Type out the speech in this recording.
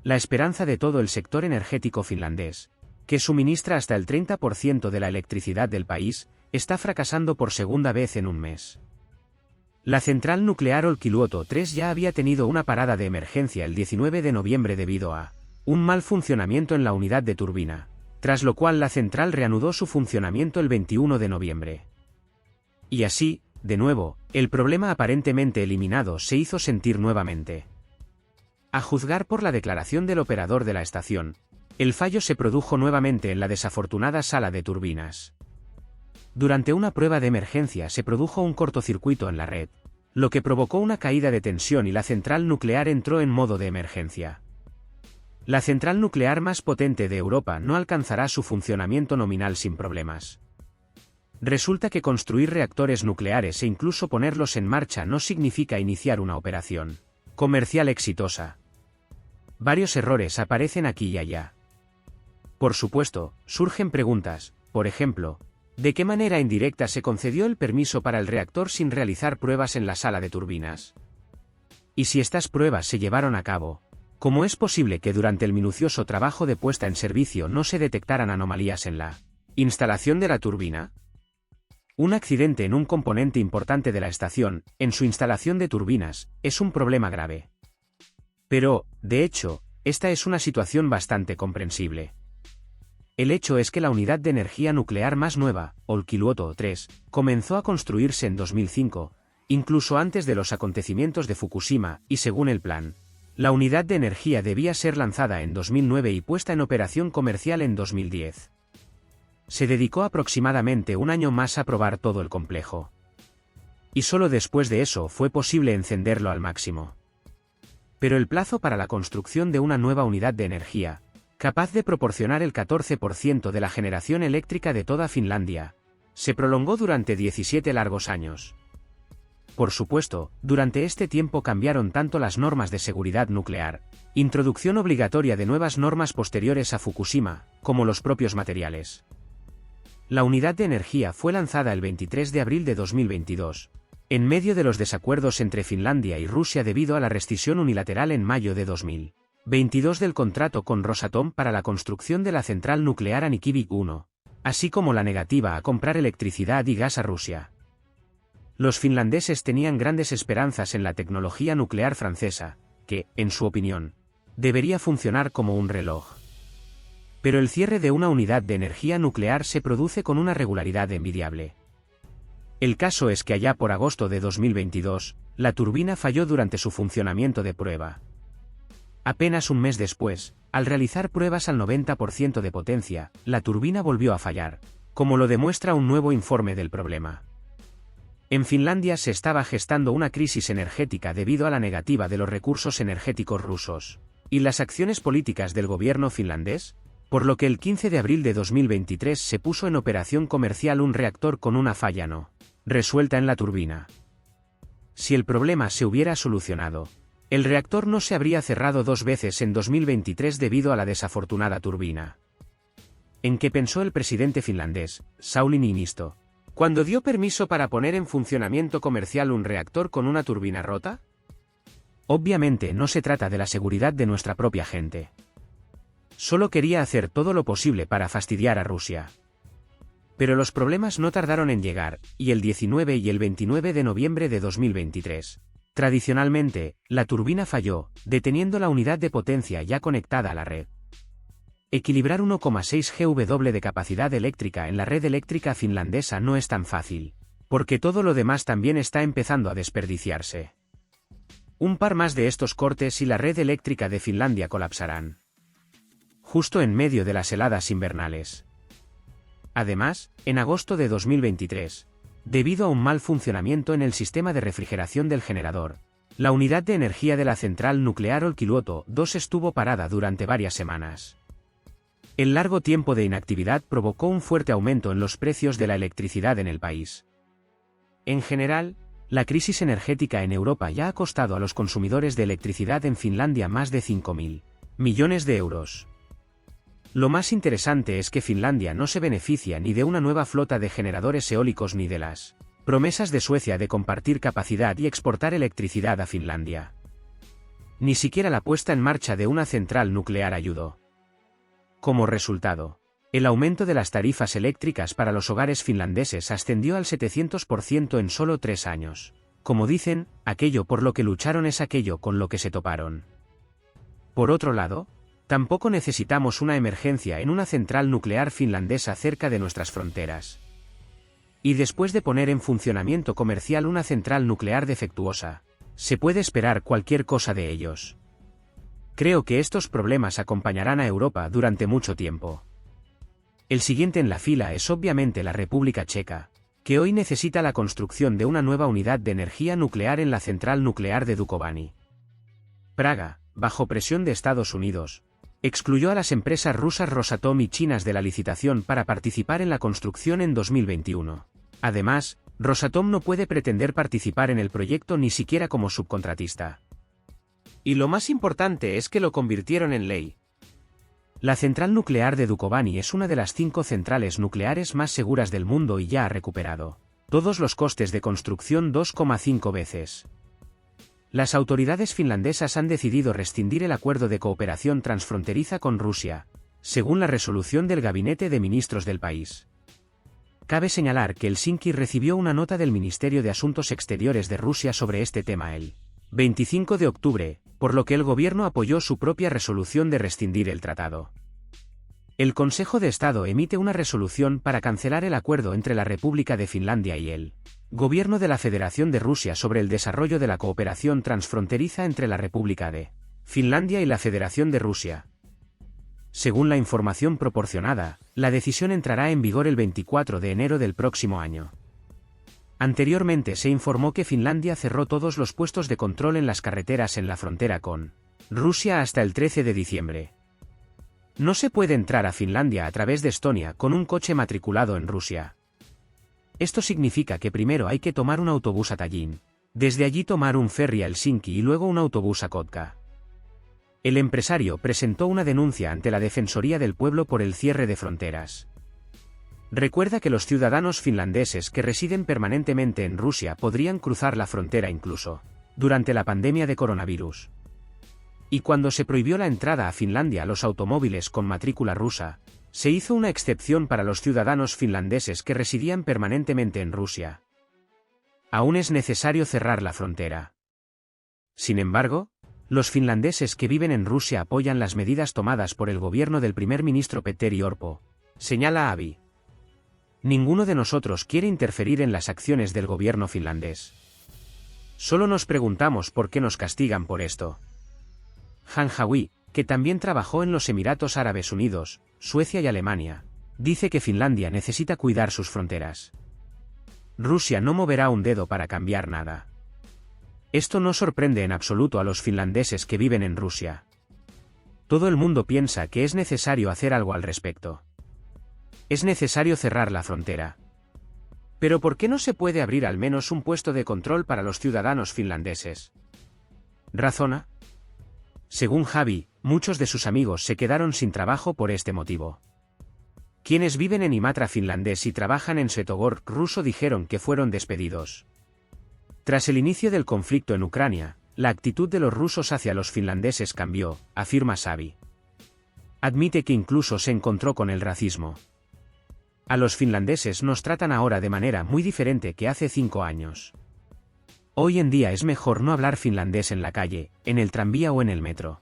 la esperanza de todo el sector energético finlandés, que suministra hasta el 30% de la electricidad del país, está fracasando por segunda vez en un mes. La central nuclear Olkiluoto 3 ya había tenido una parada de emergencia el 19 de noviembre debido a un mal funcionamiento en la unidad de turbina, tras lo cual la central reanudó su funcionamiento el 21 de noviembre. Y así, de nuevo, el problema aparentemente eliminado se hizo sentir nuevamente. A juzgar por la declaración del operador de la estación, el fallo se produjo nuevamente en la desafortunada sala de turbinas. Durante una prueba de emergencia se produjo un cortocircuito en la red, lo que provocó una caída de tensión y la central nuclear entró en modo de emergencia. La central nuclear más potente de Europa no alcanzará su funcionamiento nominal sin problemas. Resulta que construir reactores nucleares e incluso ponerlos en marcha no significa iniciar una operación comercial exitosa. Varios errores aparecen aquí y allá. Por supuesto, surgen preguntas, por ejemplo, ¿de qué manera indirecta se concedió el permiso para el reactor sin realizar pruebas en la sala de turbinas? Y si estas pruebas se llevaron a cabo, ¿cómo es posible que durante el minucioso trabajo de puesta en servicio no se detectaran anomalías en la instalación de la turbina? Un accidente en un componente importante de la estación, en su instalación de turbinas, es un problema grave. Pero, de hecho, esta es una situación bastante comprensible. El hecho es que la unidad de energía nuclear más nueva, Olkiluoto 3, comenzó a construirse en 2005, incluso antes de los acontecimientos de Fukushima, y según el plan, la unidad de energía debía ser lanzada en 2009 y puesta en operación comercial en 2010. Se dedicó aproximadamente un año más a probar todo el complejo. Y solo después de eso fue posible encenderlo al máximo. Pero el plazo para la construcción de una nueva unidad de energía, capaz de proporcionar el 14% de la generación eléctrica de toda Finlandia, se prolongó durante 17 largos años. Por supuesto, durante este tiempo cambiaron tanto las normas de seguridad nuclear, introducción obligatoria de nuevas normas posteriores a Fukushima, como los propios materiales. La unidad de energía fue lanzada el 23 de abril de 2022, en medio de los desacuerdos entre Finlandia y Rusia debido a la rescisión unilateral en mayo de 2022 del contrato con Rosatom para la construcción de la central nuclear Anikivi 1, así como la negativa a comprar electricidad y gas a Rusia. Los finlandeses tenían grandes esperanzas en la tecnología nuclear francesa, que, en su opinión, debería funcionar como un reloj. Pero el cierre de una unidad de energía nuclear se produce con una regularidad envidiable. El caso es que allá por agosto de 2022, la turbina falló durante su funcionamiento de prueba. Apenas un mes después, al realizar pruebas al 90% de potencia, la turbina volvió a fallar, como lo demuestra un nuevo informe del problema. En Finlandia se estaba gestando una crisis energética debido a la negativa de los recursos energéticos rusos y las acciones políticas del gobierno finlandés, por lo que el 15 de abril de 2023 se puso en operación comercial un reactor con una falla no resuelta en la turbina. Si el problema se hubiera solucionado, el reactor no se habría cerrado dos veces en 2023 debido a la desafortunada turbina. ¿En qué pensó el presidente finlandés, Sauli Niinisto, cuando dio permiso para poner en funcionamiento comercial un reactor con una turbina rota? Obviamente no se trata de la seguridad de nuestra propia gente. Solo quería hacer todo lo posible para fastidiar a Rusia. Pero los problemas no tardaron en llegar, y el 19 y el 29 de noviembre de 2023, tradicionalmente, la turbina falló, deteniendo la unidad de potencia ya conectada a la red. Equilibrar 1,6 GW de capacidad eléctrica en la red eléctrica finlandesa no es tan fácil, porque todo lo demás también está empezando a desperdiciarse. Un par más de estos cortes y la red eléctrica de Finlandia colapsarán. Justo en medio de las heladas invernales. Además, en agosto de 2023, debido a un mal funcionamiento en el sistema de refrigeración del generador, la unidad de energía de la central nuclear Olkiluoto 2 estuvo parada durante varias semanas. El largo tiempo de inactividad provocó un fuerte aumento en los precios de la electricidad en el país. En general, la crisis energética en Europa ya ha costado a los consumidores de electricidad en Finlandia más de 5.000 millones de euros. Lo más interesante es que Finlandia no se beneficia ni de una nueva flota de generadores eólicos ni de las promesas de Suecia de compartir capacidad y exportar electricidad a Finlandia. Ni siquiera la puesta en marcha de una central nuclear ayudó. Como resultado, el aumento de las tarifas eléctricas para los hogares finlandeses ascendió al 700% en solo 3 años. Como dicen, aquello por lo que lucharon es aquello con lo que se toparon. Por otro lado, tampoco necesitamos una emergencia en una central nuclear finlandesa cerca de nuestras fronteras. Y después de poner en funcionamiento comercial una central nuclear defectuosa, se puede esperar cualquier cosa de ellos. Creo que estos problemas acompañarán a Europa durante mucho tiempo. El siguiente en la fila es obviamente la República Checa, que hoy necesita la construcción de una nueva unidad de energía nuclear en la central nuclear de Dukovany. Praga, bajo presión de Estados Unidos, excluyó a las empresas rusas Rosatom y chinas de la licitación para participar en la construcción en 2021. Además, Rosatom no puede pretender participar en el proyecto ni siquiera como subcontratista. Y lo más importante es que lo convirtieron en ley. La central nuclear de Dukovany es una de las 5 centrales nucleares más seguras del mundo y ya ha recuperado todos los costes de construcción 2,5 veces. Las autoridades finlandesas han decidido rescindir el acuerdo de cooperación transfronteriza con Rusia, según la resolución del Gabinete de Ministros del país. Cabe señalar que Helsinki recibió una nota del Ministerio de Asuntos Exteriores de Rusia sobre este tema el 25 de octubre, por lo que el gobierno apoyó su propia resolución de rescindir el tratado. El Consejo de Estado emite una resolución para cancelar el acuerdo entre la República de Finlandia y el Gobierno de la Federación de Rusia sobre el desarrollo de la cooperación transfronteriza entre la República de Finlandia y la Federación de Rusia. Según la información proporcionada, la decisión entrará en vigor el 24 de enero del próximo año. Anteriormente se informó que Finlandia cerró todos los puestos de control en las carreteras en la frontera con Rusia hasta el 13 de diciembre. No se puede entrar a Finlandia a través de Estonia con un coche matriculado en Rusia. Esto significa que primero hay que tomar un autobús a Tallinn, desde allí tomar un ferry a Helsinki y luego un autobús a Kotka. El empresario presentó una denuncia ante la Defensoría del Pueblo por el cierre de fronteras. Recuerda que los ciudadanos finlandeses que residen permanentemente en Rusia podrían cruzar la frontera incluso durante la pandemia de coronavirus. Y cuando se prohibió la entrada a Finlandia a los automóviles con matrícula rusa, se hizo una excepción para los ciudadanos finlandeses que residían permanentemente en Rusia. Aún es necesario cerrar la frontera. Sin embargo, los finlandeses que viven en Rusia apoyan las medidas tomadas por el gobierno del primer ministro Petteri Orpo, señala Avi. Ninguno de nosotros quiere interferir en las acciones del gobierno finlandés. Solo nos preguntamos por qué nos castigan por esto. Han Hawi, que también trabajó en los Emiratos Árabes Unidos, Suecia y Alemania, dice que Finlandia necesita cuidar sus fronteras. Rusia no moverá un dedo para cambiar nada. Esto no sorprende en absoluto a los finlandeses que viven en Rusia. Todo el mundo piensa que es necesario hacer algo al respecto. Es necesario cerrar la frontera. Pero ¿por qué no se puede abrir al menos un puesto de control para los ciudadanos finlandeses? Razona. Según Javi, muchos de sus amigos se quedaron sin trabajo por este motivo. Quienes viven en Imatra finlandés y trabajan en Svetogorsk ruso dijeron que fueron despedidos. Tras el inicio del conflicto en Ucrania, la actitud de los rusos hacia los finlandeses cambió, afirma Xavi. Admite que incluso se encontró con el racismo. A los finlandeses nos tratan ahora de manera muy diferente que hace 5 años. Hoy en día es mejor no hablar finlandés en la calle, en el tranvía o en el metro.